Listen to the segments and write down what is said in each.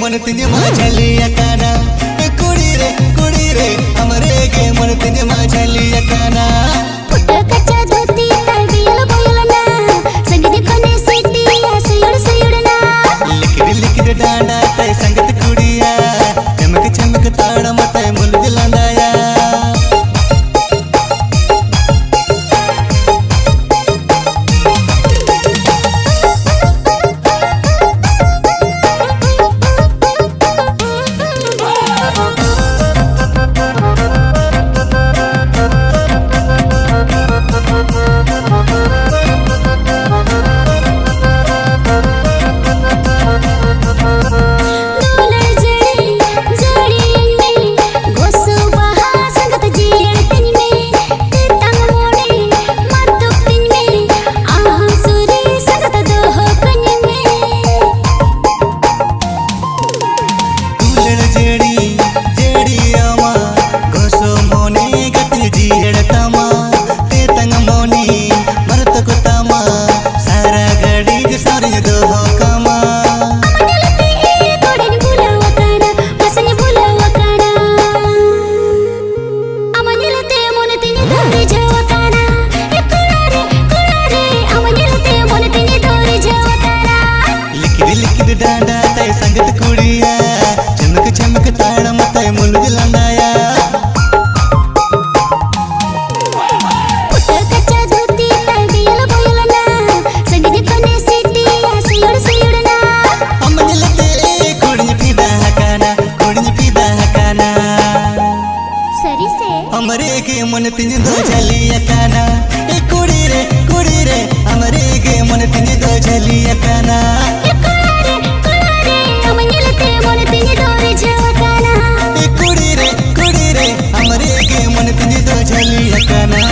मन तिने माझ्या काना कुडी रे अमरेगे मन तिने माझ्या काना पुटकच्या धोती तळबियल बोयलना संगीत कोने सिटी सयडना लिकिड डांडा तय संगत कुडिया चमक ताड़ मत मुल दिलांदाया डांडा तय संगत कुड़िया चमक ताड़ मत मुल दिलांदाया पुटकच्या धोती तळबियल बोयलना संगीत कोने सिटी सयडना अमनिलते कुड़ी पिदा हकाना सरी से अमरे के मन तिने दो झलिया काना ए कुड़ी रे अमरे के मन तिने दो झलिया काना कुड़ी रे अमरे के मन तिने दो झलिया काना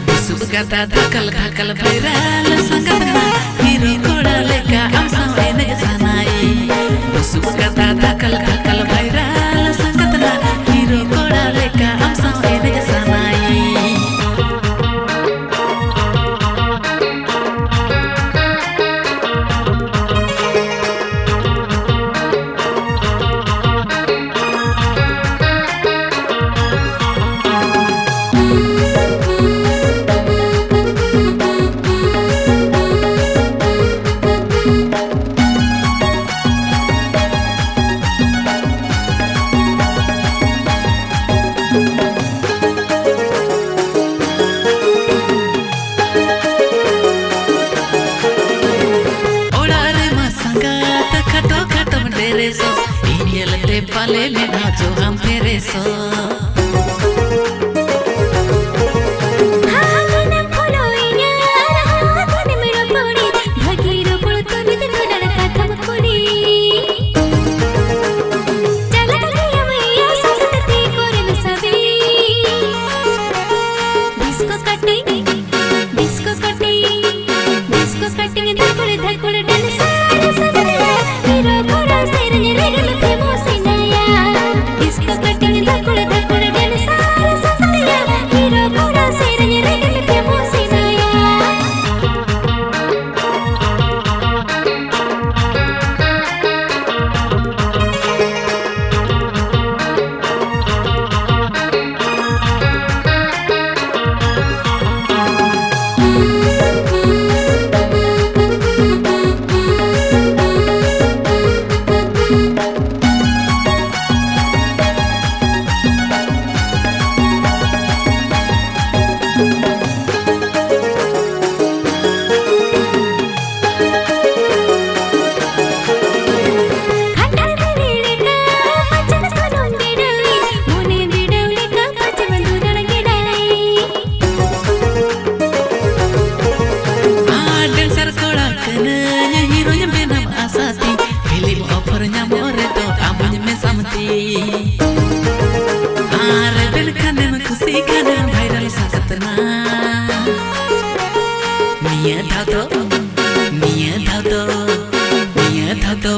busuk gata dakal viral sangatna hero koda leka am samene sanai busuk gata dakal viral sangatna hero koda leka am samene sanai regreso y el te vale me da yo ham pereso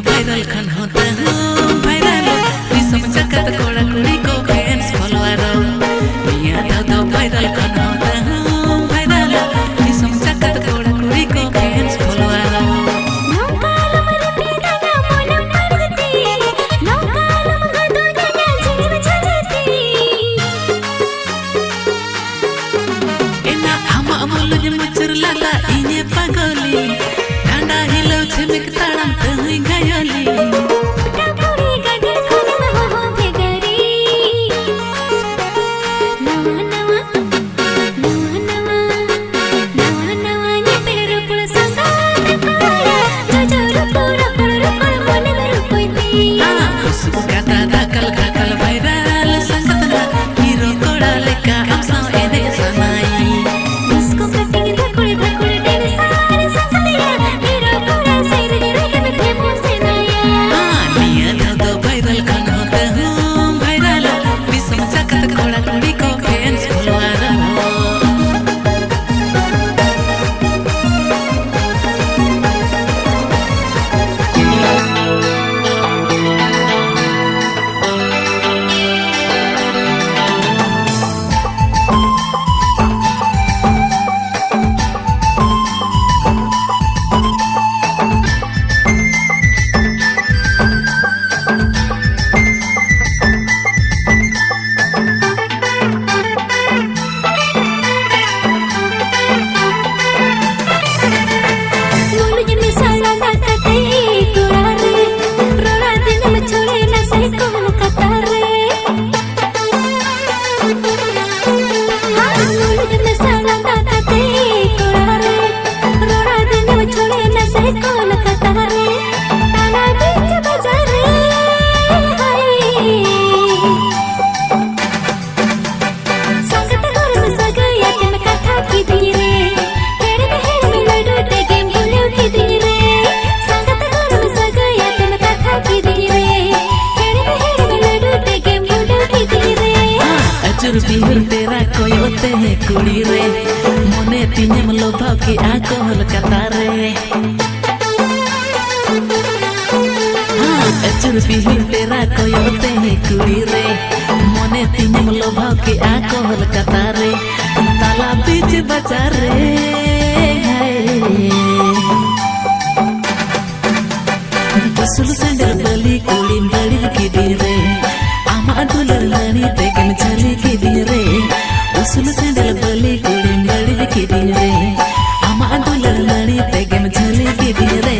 viral kan hote viral risam jagat koda kuri ko fans follower miya do viral kan hote viral risam jagat koda kuri ko fans follower तेरा कोयोते है कुड़ी रे मोने तिन्यम लोभा की आकोहल कतारे अचुर बिहुर तेरा कोयोते है कुड़ी रे मोने तिन्यम लोभा की आकोहल कतारे ताला बीच बजारे बसुल संडल बली कुड़ी बड़ी की रे आमा दुलर लनी तेकन चली की रे उसल संडल बली कुड़ी बड़ी की रे आमा दुलर लनी तेकन चली की रे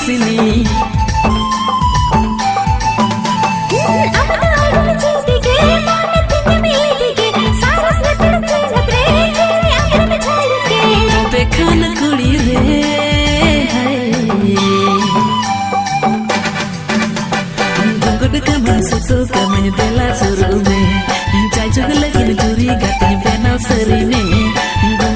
किसनी खान कुड़ी रे गुड का मन सुतो का मन देला सुरू में चाय जुग लगी दूरी गाते बेना सरी में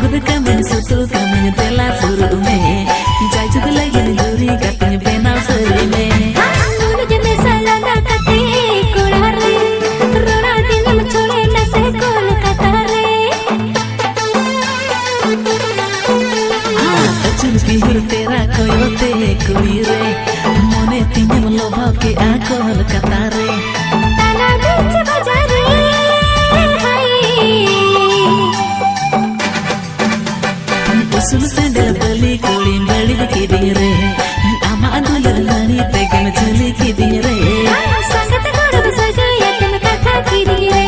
गुड का मन सुतो का मन देला सुरू में चाय जुग लगी दूरी गाते बेना सरी में तेरा कोयोते कुड़ी रे मोने तिने लोभा के आकोल कतारे ताला बीच बाजारे उसल से डबली कुड़ी बड़ी की दी रे आमा दुलर लानी ते गम चली की दी रे संगत गौरव सजाया तुम कथा की दी रे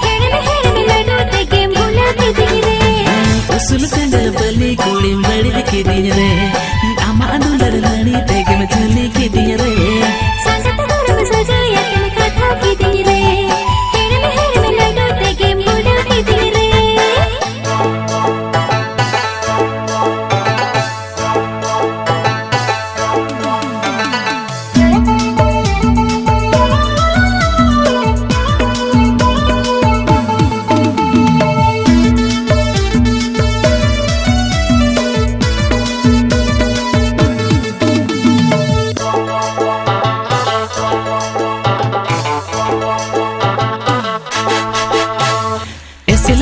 हेड़ में लड्डू ते गेम भूला की दी रे उसल से डबली कुड़ी बड़ी की दी रे आमा दुलर लानी ते गम चली की दी रे संगत गौरव सजाया तुम कथा की दी रे हेड़ में लड्डू ते गेम भूला की दी रे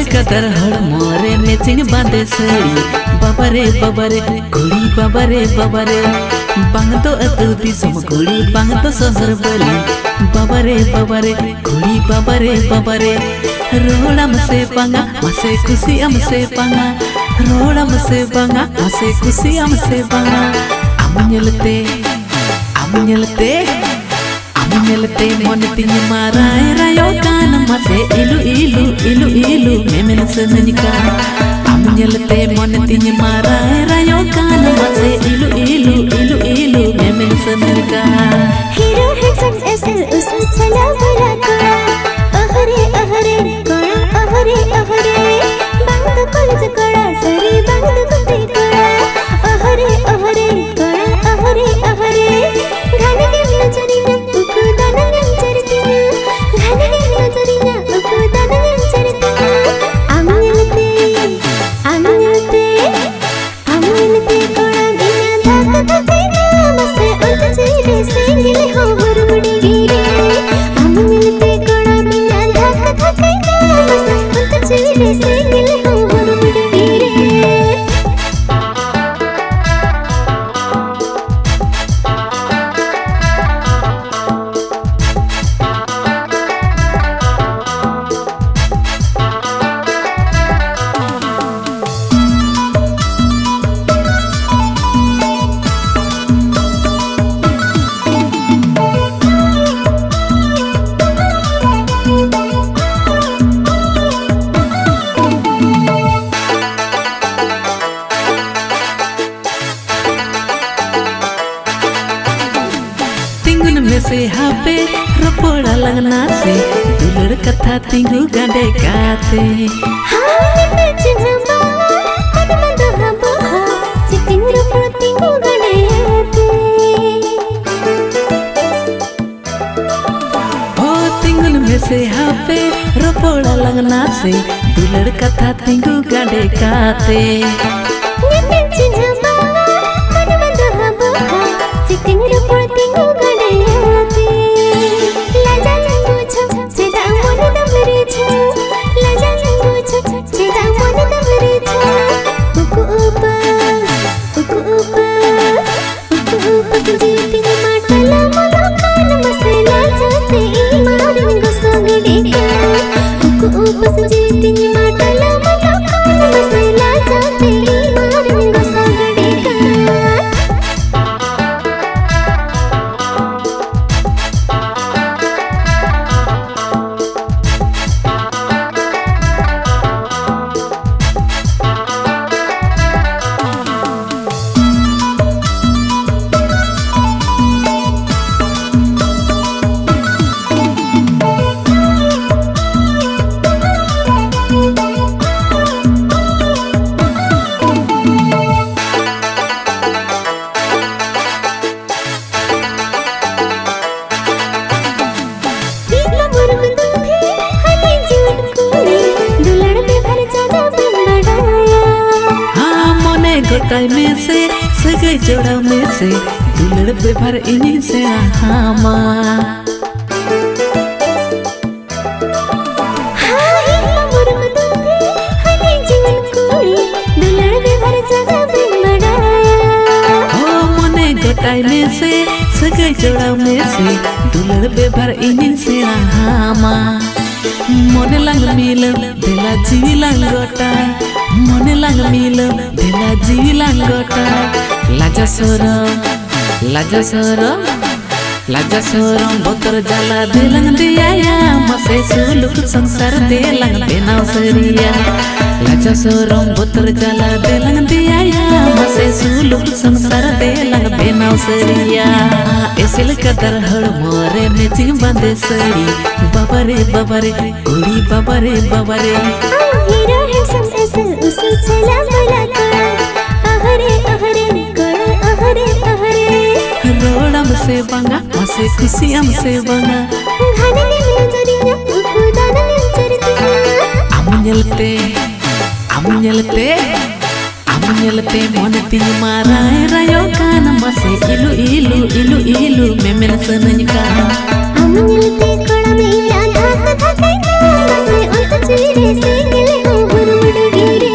कदर हड़ मोरे नेचिंग बांधे सड़ी बबरे बबरे घोड़ी बबरे बबरे बांग तो अतुदी सम घोड़ी बांग तो सहर बली बबरे बबरे घोड़ी बबरे बबरे रोड़ा मसे पांगा मसे खुशी हमसे पांगा रोड़ा मसे पांगा मसे खुशी हमसे पांगा अमंगलते अमंगलते अमंगलते मन तिन माराए रायो कान मसे इलु इलु इलु इलु मेमेन सननिका अमंगलते मन तिन माराए रायो कान मसे इलु इलु इलु इलु मेमेन सननिका हीरो हैंडसम एसल उसल चला बड़ा कोड़ा अहरे अहरे कोड़ा अहरे अहरे बंद कॉलेज कोड़ा सरी बंद कुत्ते कोड़ा अहरे अहरे कोड़ा अहरे अहरे घने के नजरिया उको दानन चरतिया घने के नजरिया उको दानन चरतिया अमंगलते अमंगलते अमंगलते कोड़ा बिना धाक धके मसे उल्ट चीरे सिंगले हो बुरबुड़ी गिरे अमंगलते कोड़ा बिना धाक धके मसे उल्ट चीरे सिंगले हो बुरबुड़ी गिरे से हापे रपोड़ा लगना से दुलर कथा तिंगु गांडे काते हाने में चिंबा मन मंद हबो चितिंग रपोड़ तिंगु गांडे आते ओ तिंगुन में से हापे रपोड़ा लगना से दुलर कथा तिंगु गांडे काते में चिंबा मन मंद हबो चितिंग रपोड़ तिंगु गांडे आते लाजा लंगो छ छेदा मन दमरे छ लाजा लंगो छ छेदा मन दमरे छ उकु उपा जीती माटला मला कान मसला जाते मारिंग सोगडी का उकु जीती माटला मला कान मसला जाते मारिंग सोगडी का गोटाई में से सगाई जोड़ा में से दुलड़ बेभर इन्हीं से आहामा गोटाई में से सगाई जोड़ा में से दुलड़ बेभर इन्हीं से आहामा मोने लंग मिल देला जीवी लंगोटा मोने लंग मिल देला जीवी लंगोटा लाजा सोरम बोतर जाला देलंग दिया मसे सुलुक संसार देलंग बेनाव सरिया लाजा सोरम बोतर जाला देलंग दिया मसे सुलुक संसार देलंग बेनाव सरिया एसिल कदर हड़ मोरे मेचिंग बंदे सड़ी बाबरे कुड़ी बाबरे हीरो हैंडसम एसल उसल चला भला कर अहरे रोडम से बंगा मसे खुशी हमसे बंगा घाने में जरिया खुदा न चरती amunyelete mone tinyi marai rayo kana mase ilu memen sananyka amunyelete koda me dhak mase ant chire se gele ho hurud gire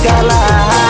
Jala